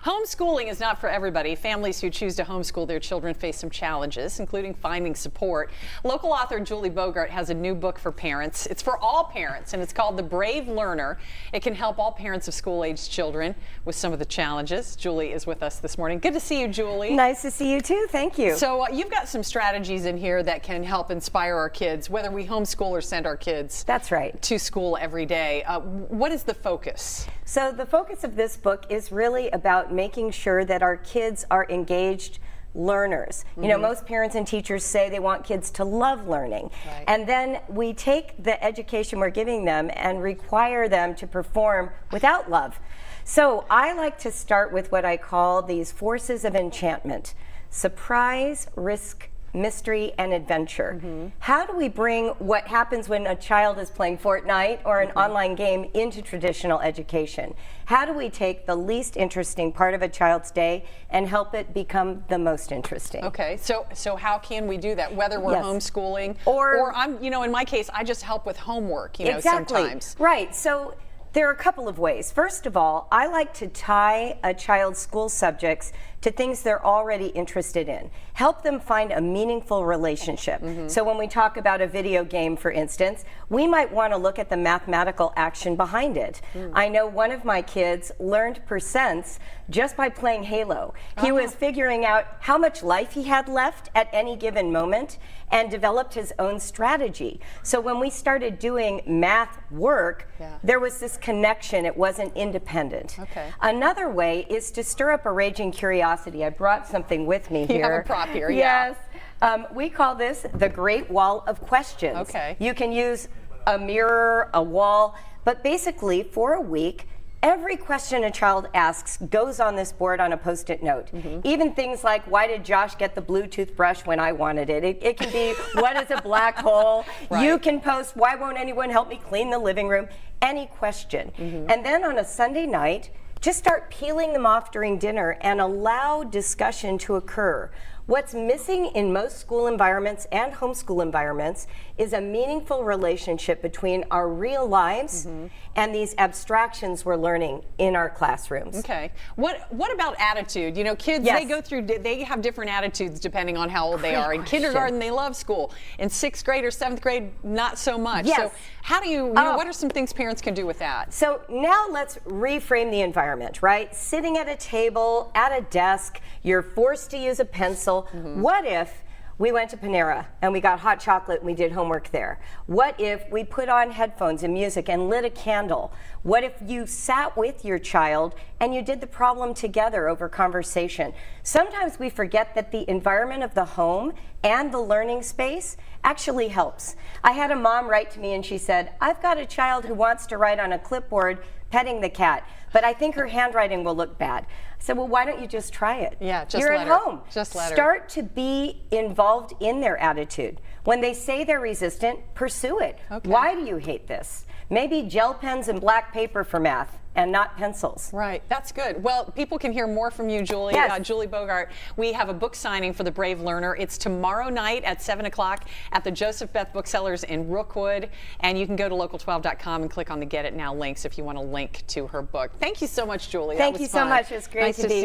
Homeschooling is not for everybody. Families who choose to homeschool their children face some challenges, including finding support. Local author Julie Bogart has a new book for parents. It's for all parents, and it's called The Brave Learner. It can help all parents of school-aged children with some of the challenges. Julie is with us this morning. Good to see you, Julie. Nice to see you too. Thank you. So you've got some strategies in here that can help inspire our kids, whether we homeschool or send our kids That's right. to school every day. What is the focus? So the focus of this book is really about making sure that our kids are engaged learners. You know, most parents and teachers say they want kids to love learning. Right. And then we take the education we're giving them and require them to perform without love. So I like to start with what I call these forces of enchantment: surprise, risk, mystery, and adventure. How do we bring what happens when a child is playing Fortnite or an online game into traditional education? How do we take the least interesting part of a child's day and help it become the most interesting? Okay, so how can we do that? Whether we're homeschooling or I'm, you know, in my case, I just help with homework, you know, sometimes. Right. So there are a couple of ways. First of all, I like to tie a child's school subjects to things they're already interested in. Help them find a meaningful relationship. So when we talk about a video game, for instance, we might want to look at the mathematical action behind it. I know one of my kids learned percents just by playing Halo. He was figuring out how much life he had left at any given moment and developed his own strategy. So when we started doing math work, there was this connection. It wasn't independent. Another way is to stir up a raging curiosity. I brought something with me here. You have a prop here, yes. We call this the Great Wall of Questions. You can use a mirror, a wall, but basically for a week, every question a child asks goes on this board on a Post-it note. Even things like, why did Josh get the blue toothbrush when I wanted it? It can be, what is a black hole? You can post, why won't anyone help me clean the living room? Any question. And then on a Sunday night, just start peeling them off during dinner and allow discussion to occur. What's missing in most school environments and homeschool environments is a meaningful relationship between our real lives and these abstractions we're learning in our classrooms. Okay. What about attitude? You know, kids, they go through, they have different attitudes depending on how old they are. In kindergarten, they love school. In 6th grade or 7th grade, not so much. So how do you know, what are some things parents can do with that? So now let's reframe the environment, right? Sitting at a table, at a desk, you're forced to use a pencil. What if we went to Panera and we got hot chocolate and we did homework there? What if we put on headphones and music and lit a candle? What if you sat with your child and you did the problem together over conversation? Sometimes we forget that the environment of the home and the learning space actually helps. I had a mom write to me and she said, I've got a child who wants to write on a clipboard petting the cat, but I think her handwriting will look bad. I said, well, why don't you just try it? Yeah, just You're let at her. home. Just let her. Start to be involved in their attitude. When they say they're resistant, pursue it. Why do you hate this? Maybe gel pens and black paper for math and not pencils. Right, that's good. Well, people can hear more from you, Julie. Julie Bogart. We have a book signing for The Brave Learner. It's tomorrow night at 7 o'clock at the Joseph Beth Booksellers in Rookwood. And you can go to local12.com and click on the Get It Now links if you want to link to her book. Thank you so much, Julie. Thank you so much. It was great to be here.